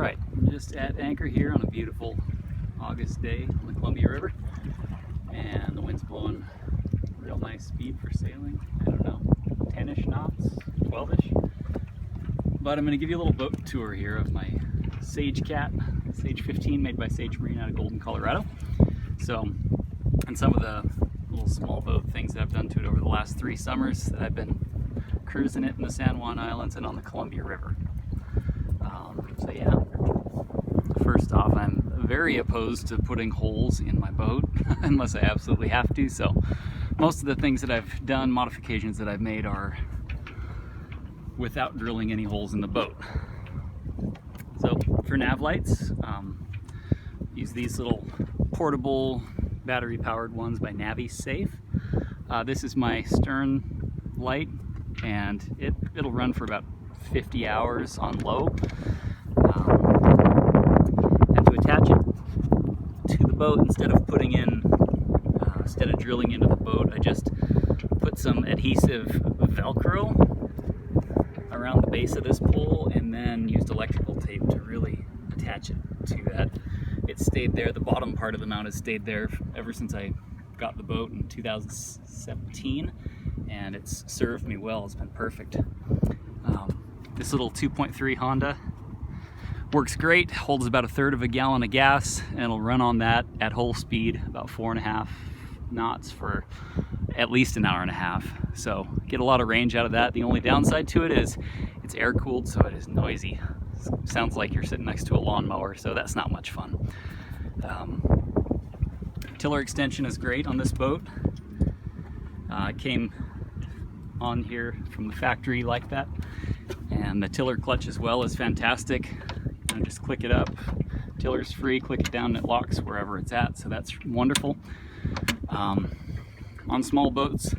Alright, just at anchor here on a beautiful August day on the Columbia River, and the wind's blowing real nice speed for sailing. I don't know, 10-ish knots, 12-ish. But I'm going to give you a little boat tour here of my Sagecat, Sage 15, made by Sage Marine out of Golden, Colorado. So, and some of the little small boat things that I've done to it over the last 3 summers that I've been cruising it in the San Juan Islands and on the Columbia River. So yeah, first off, I'm very opposed to putting holes in my boat unless I absolutely have to. So most of the things that I've done, modifications that I've made, are without drilling any holes in the boat. So for nav lights, use these little portable battery powered ones by NaviSafe. This is my stern light, and it'll run for about 50 hours on low. And to attach it to the boat, instead of drilling into the boat, I just put some adhesive Velcro around the base of this pole, and then used electrical tape to really attach it to that. It stayed there. The bottom part of the mount has stayed there ever since I got the boat in 2017, and it's served me well. It's been perfect. This little 2.3 Honda works great, holds about 1/3 of a gallon of gas, and it'll run on that at whole speed, about 4.5 knots for at least an hour and a half. So get a lot of range out of that. The only downside to it is it's air cooled, so it is noisy. It sounds like you're sitting next to a lawnmower, so that's not much fun. Tiller extension is great on this boat. It came on here from the factory like that, and the tiller clutch as well is fantastic. Just click it up, tiller's free, click it down and it locks wherever it's at, so that's wonderful. On small boats,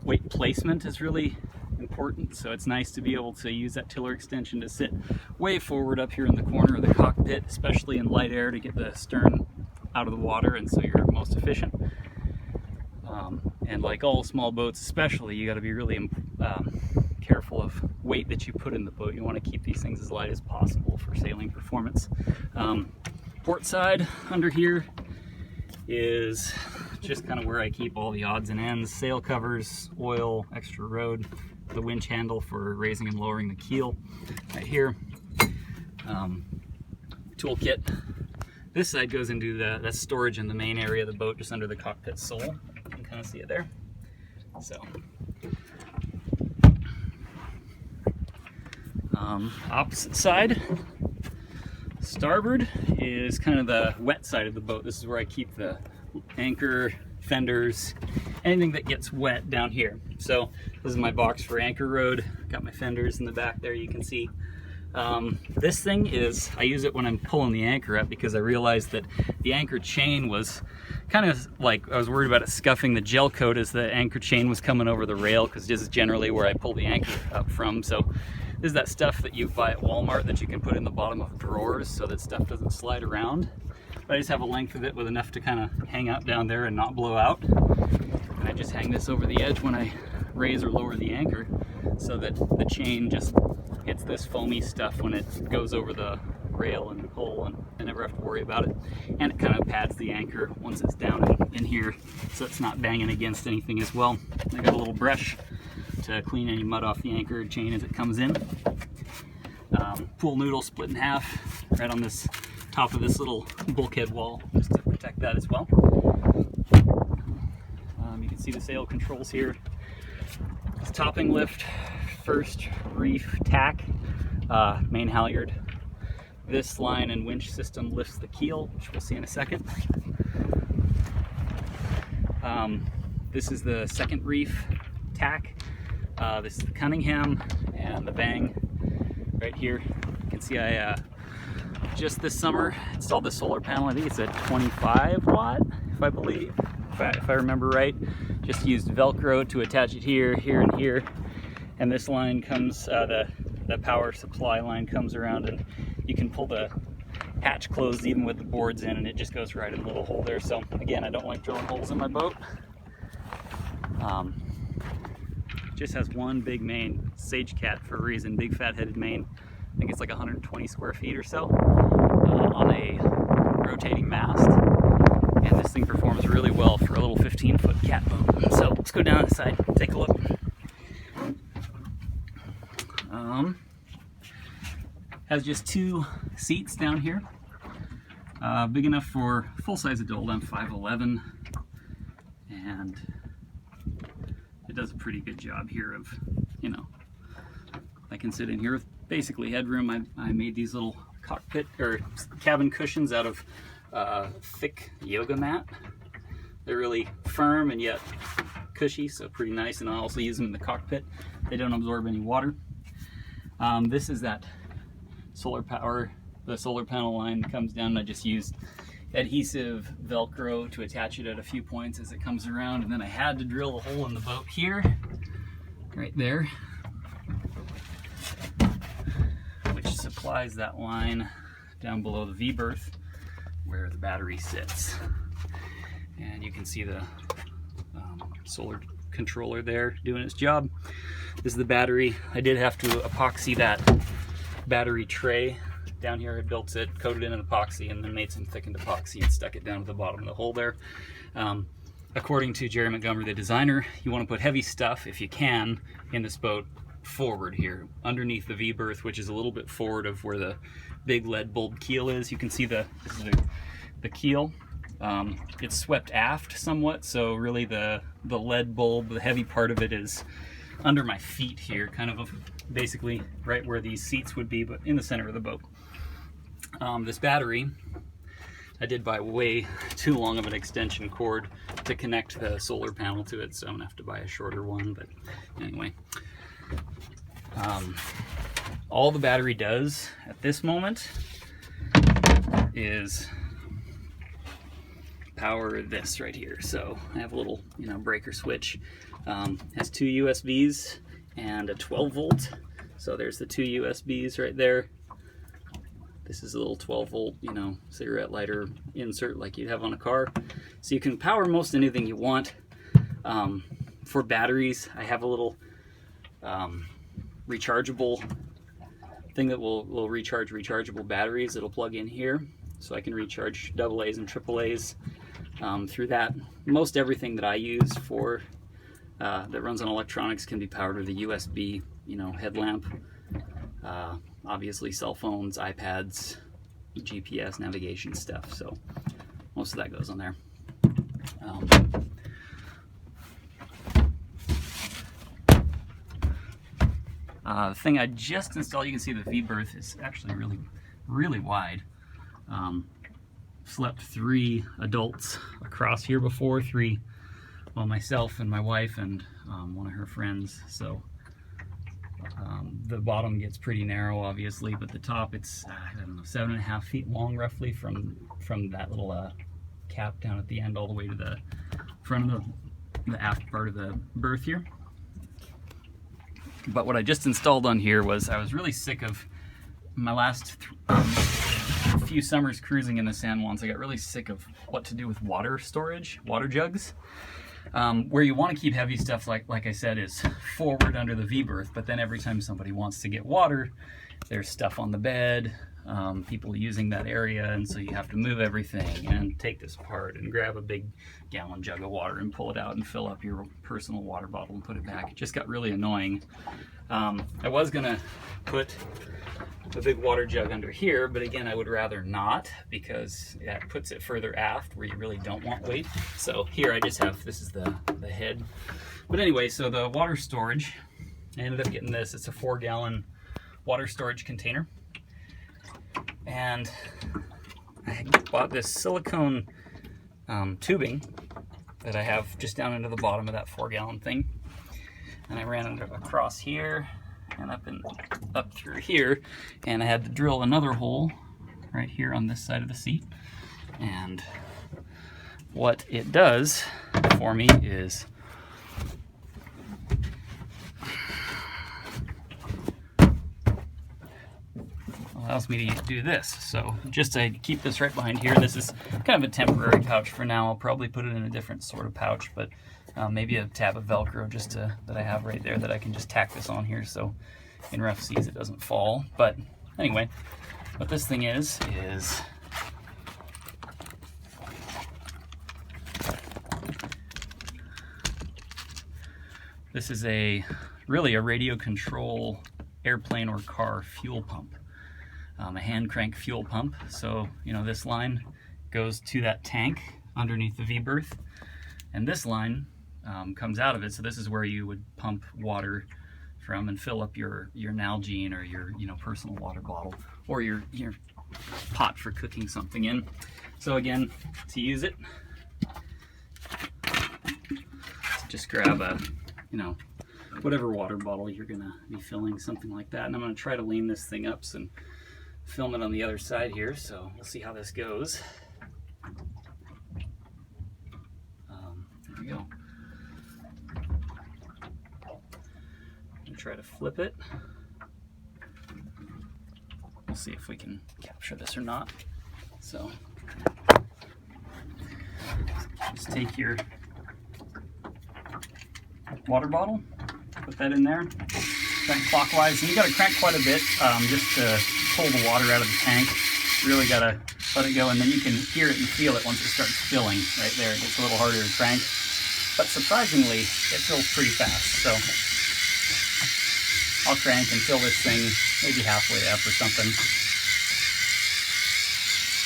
weight placement is really important, so it's nice to be able to use that tiller extension to sit way forward up here in the corner of the cockpit, especially in light air, to get the stern out of the water, and so you're most efficient. And like all small boats especially, you got to be really careful of weight that you put in the boat. You want to keep these things as light as possible for sailing performance. Port side under here is just kind of where I keep all the odds and ends: sail covers, oil, extra road, the winch handle for raising and lowering the keel right here, toolkit. This side goes into that's storage in the main area of the boat, just under the cockpit sole. You can kind of see it there. So opposite side, starboard, is kind of the wet side of the boat. This is where I keep the anchor, fenders, anything that gets wet down here. So this is my box for anchor road. Got my fenders in the back there, you can see. This thing is, I use it when I'm pulling the anchor up, because I realized that the anchor chain was kind of like, I was worried about it scuffing the gel coat as the anchor chain was coming over the rail, because this is generally where I pull the anchor up from. So this is that stuff that you buy at Walmart that you can put in the bottom of drawers so that stuff doesn't slide around. But I just have a length of it with enough to kind of hang out down there and not blow out. And I just hang this over the edge when I raise or lower the anchor, so that the chain just hits this foamy stuff when it goes over the rail and pull, and I never have to worry about it. And it kind of pads the anchor once it's down in here, so it's not banging against anything as well. I got a little brush to clean any mud off the anchor chain as it comes in. Pool noodle split in half right on this top of this little bulkhead wall, just to protect that as well. You can see the sail controls here. This topping lift, first reef tack, main halyard. This line and winch system lifts the keel, which we'll see in a second. This is the second reef tack. This is the Cunningham, and the bang right here. You can see I just this summer installed the solar panel. I think it's a 25 watt, if I remember right. Just used Velcro to attach it here, here, and here. And this line comes, the power supply line comes around, and you can pull the hatch closed even with the boards in, and it just goes right in the little hole there. So again, I don't like drilling holes in my boat. Just has one big main, Sagecat for a reason, big fat headed main. I think it's like 120 square feet or so, on a rotating mast. And this thing performs really well for a little 15-foot cat boat. So let's go down inside and take a look. Has just 2 seats down here. Big enough for full-size adult. I'm 5'11", and it does a pretty good job here of, you know, I can sit in here with basically headroom. I made these little cockpit or cabin cushions out of thick yoga mat. They're really firm and yet cushy, so pretty nice, and I also use them in the cockpit. They don't absorb any water. This is that solar power, the solar panel line that comes down, and I just used adhesive Velcro to attach it at a few points as it comes around, and then I had to drill a hole in the boat here, right there, which supplies that line down below the V-berth where the battery sits. And you can see the solar controller there doing its job. This is the battery. I did have to epoxy that battery tray down here. I built it, coated it in epoxy, and then made some thickened epoxy and stuck it down to the bottom of the hole there. According to Jerry Montgomery, the designer, you want to put heavy stuff, if you can, in this boat forward here, underneath the V-berth, which is a little bit forward of where the big lead bulb keel is. You can see this is the keel. It's swept aft somewhat, so really the lead bulb, the heavy part of it, is under my feet here, kind of basically right where these seats would be, but in the center of the boat. This battery, I did buy way too long of an extension cord to connect the solar panel to it, so I'm gonna have to buy a shorter one, but anyway. All the battery does at this moment is power this right here. So I have a little, you know, breaker switch. Has 2 USBs and a 12 volt. So there's the 2 USBs right there. This is a little 12 volt, you know, cigarette lighter insert like you'd have on a car. So you can power most anything you want. For batteries, I have a little rechargeable thing that will recharge rechargeable batteries. It'll plug in here, so I can recharge AA's and AAA's through that. Most everything that I use for that runs on electronics can be powered with a USB, you know, headlamp. Obviously cell phones, iPads, GPS, navigation stuff. So most of that goes on there. The thing I just installed, you can see the V-berth is actually really wide. Slept 3 adults across here before, 3, well, myself and my wife and one of her friends. So the bottom gets pretty narrow, obviously, but the top, it's I don't know, 7.5 feet long roughly from that little cap down at the end all the way to the front of the aft part of the berth here. But what I just installed on here was, I was really sick of my last few summers cruising in the San Juans. I got really sick of what to do with water storage, water jugs. Where you want to keep heavy stuff, like I said, is forward under the V-berth, but then every time somebody wants to get water, there's stuff on the bed, people using that area, and so you have to move everything and take this apart and grab a big gallon jug of water and pull it out and fill up your personal water bottle and put it back. It just got really annoying. I was gonna put a big water jug under here, but again, I would rather not, because that puts it further aft where you really don't want weight. So here I just have, this is the head. But anyway, so the water storage, I ended up getting this. It's a 4-gallon water storage container. And I bought this silicone tubing that I have just down into the bottom of that 4-gallon thing. And I ran it across here and up through here, and I had to drill another hole right here on this side of the seat. And what it does for me is allows me to do this. So just to keep this right behind here, this is kind of a temporary pouch for now. I'll probably put it in a different sort of pouch, but maybe a tab of Velcro just that I have right there that I can just tack this on here, so in rough seas it doesn't fall. But anyway, what this thing is this is really a radio control airplane or car fuel pump, a hand crank fuel pump. So, you know, this line goes to that tank underneath the V-berth, and this line comes out of it. So this is where you would pump water from and fill up your Nalgene or your, you know, personal water bottle, or your pot for cooking something in. So again, to use it, just grab a, you know, whatever water bottle you're gonna be filling, something like that. And I'm gonna try to lean this thing up and film it on the other side here, so we'll see how this goes. There we go. I'm gonna try to flip it. We'll see if we can capture this or not. So just take your water bottle, put that in there, crank clockwise, and you got to crank quite a bit just to pull the water out of the tank. Really got to let it go, and then you can hear it and feel it once it starts filling. Right there, it gets a little harder to crank, but surprisingly, it fills pretty fast. So I'll crank and fill this thing maybe halfway up or something.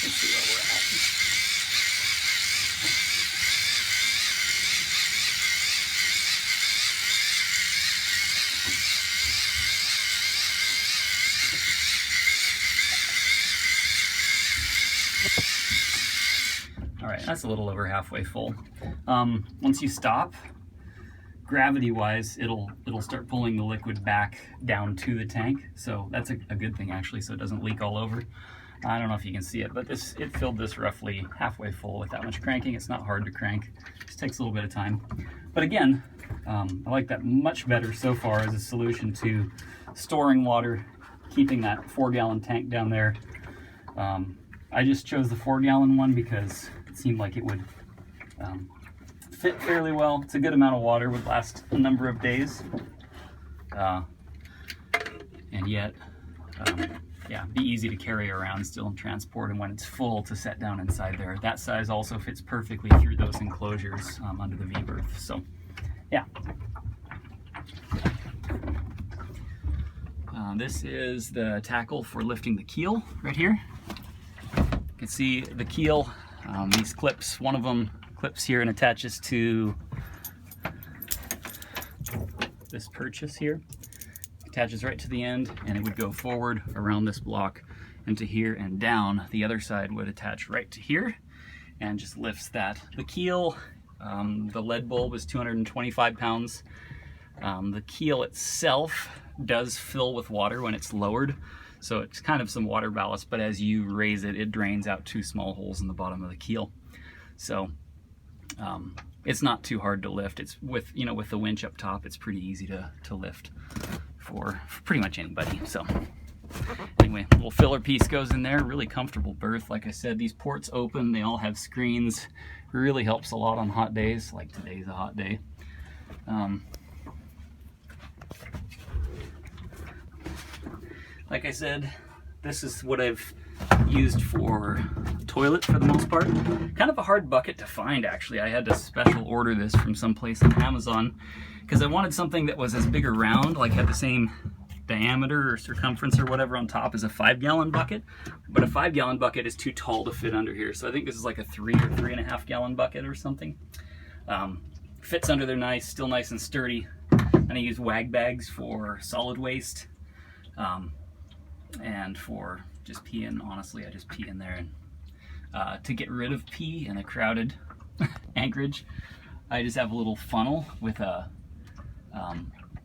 Let's see where we're at. All right, that's a little over halfway full. Once you stop, gravity-wise, it'll start pulling the liquid back down to the tank. So that's a good thing, actually, so it doesn't leak all over. I don't know if you can see it, but it filled this roughly halfway full with that much cranking. It's not hard to crank. It just takes a little bit of time. But again, I like that much better so far as a solution to storing water, keeping that 4-gallon tank down there. I just chose the 4-gallon one because it seemed like it would fit fairly well. It's a good amount of water, would last a number of days, and yet yeah, be easy to carry around still and transport, and when it's full to set down inside there. That size also fits perfectly through those enclosures under the V-berth. So yeah, this is the tackle for lifting the keel right here. You can see the keel, these clips, one of them clips here and attaches to this purchase here. Attaches right to the end, and it would go forward around this block into here and down. The other side would attach right to here and just lifts that. The keel, the lead bulb is 225 pounds. The keel itself does fill with water when it's lowered, so it's kind of some water ballast, but as you raise it, it drains out 2 small holes in the bottom of the keel. So it's not too hard to lift. It's with the winch up top, it's pretty easy to lift for pretty much anybody. So anyway, little filler piece goes in there. Really comfortable berth. Like I said, these ports open, they all have screens. It really helps a lot on hot days, like today's a hot day. Like I said, this is what I've used for toilet for the most part. Kind of a hard bucket to find, actually. I had to special order this from someplace on Amazon because I wanted something that was as big around, like had the same diameter or circumference or whatever on top as a 5-gallon bucket, but a 5-gallon bucket is too tall to fit under here. So I think this is like a 3 or 3.5 gallon bucket or something. Fits under there nice, still nice and sturdy. And I use wag bags for solid waste, and for just peeing. Honestly, I just pee in there. And to get rid of pee in a crowded anchorage, I just have a little funnel with a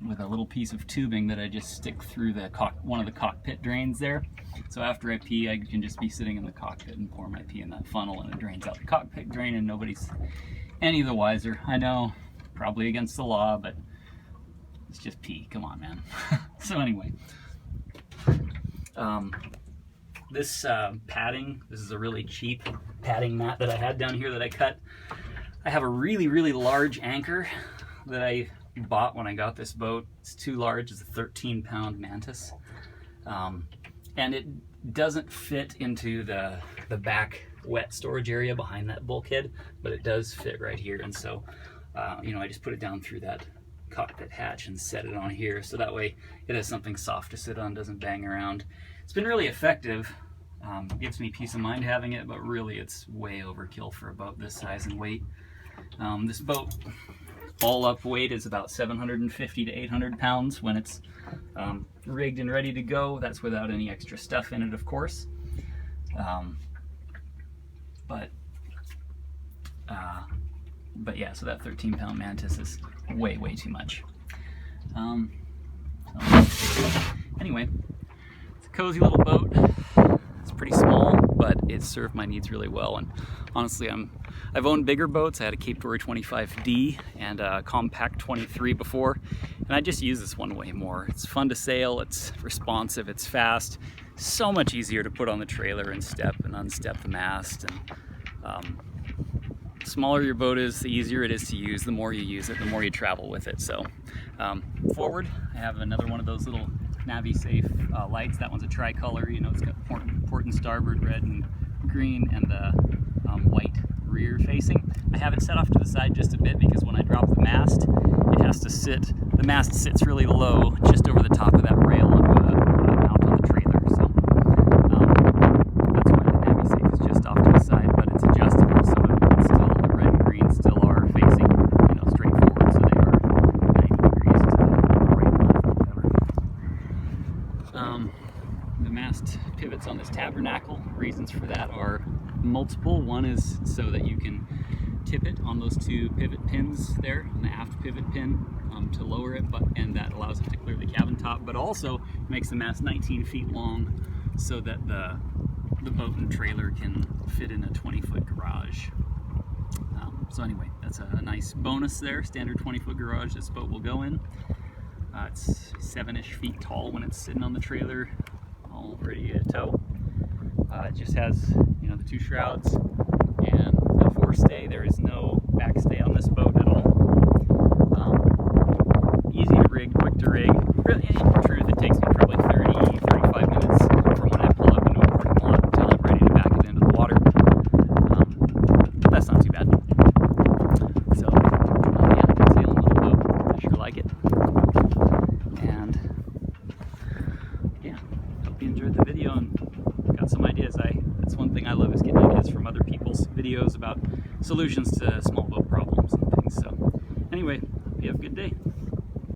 little piece of tubing that I just stick through the one of the cockpit drains there. So after I pee, I can just be sitting in the cockpit and pour my pee in that funnel, and it drains out the cockpit drain, and nobody's any the wiser. I know, probably against the law, but it's just pee. Come on, man. So anyway, this padding, this is a really cheap padding mat that I had down here that I cut. I have a really, really large anchor that I bought when I got this boat. It's too large. It's a 13-pound Mantis. and it doesn't fit into the back wet storage area behind that bulkhead, but it does fit right here. And so, you know, I just put it down through that cockpit hatch and set it on here, so that way it has something soft to sit on, doesn't bang around. It's been really effective. Gives me peace of mind having it, but really it's way overkill for a boat this size and weight. This boat, all up weight, is about 750 to 800 pounds when it's rigged and ready to go. That's without any extra stuff in it, of course. But yeah, so that 13-pound Mantis is way too much. So anyway, it's a cozy little boat. It's pretty small, but it served my needs really well. And honestly, I've owned bigger boats. I had a Cape Dory 25D and a Compact 23 before, and I just use this one way more. It's fun to sail, it's responsive, it's fast, so much easier to put on the trailer and step and unstep the mast. And the smaller your boat is, the easier it is to use. The more you use it, the more you travel with it. So forward, I have another one of those little Navi-safe lights. That one's a tricolor. You know, it's got port and starboard, red and green, and the white rear facing. I have it set off to the side just a bit because when I drop the mast, it has to sit, the mast sits really low just over the top of that rail and mount on the trailer. So that's why the Navi-safe is just off to the side, but it's adjustable, so it's still, the red and green still are facing, you know, straight forward, so they are 90 degrees to the right, whatever. The mast pivots on this tabernacle. Reasons for that are multiple. One is so that you can tip it on those two pivot pins there, on the aft pivot pin, to lower it, and that allows it to clear the cabin top, but also makes the mast 19 feet long so that the boat and trailer can fit in a 20-foot garage. So anyway, that's a nice bonus there. Standard 20-foot garage this boat will go in. It's 7-ish feet tall when it's sitting on the trailer, all ready to tow. It just has, you know, the two shrouds and the forestay. There is no backstay on this boat at all. Easy to rig, quick to rig. Really, in truth, it takes me probably 30-35 minutes from when I pull up into a parking lot until I'm ready to back it into the water. That's not too bad. So, yeah, sailing little boat. I sure like it. And yeah, hope you enjoyed the video and got some ideas. That's one thing I love, is getting ideas from other people's videos about solutions to small boat problems and things. So anyway, hope you have a good day.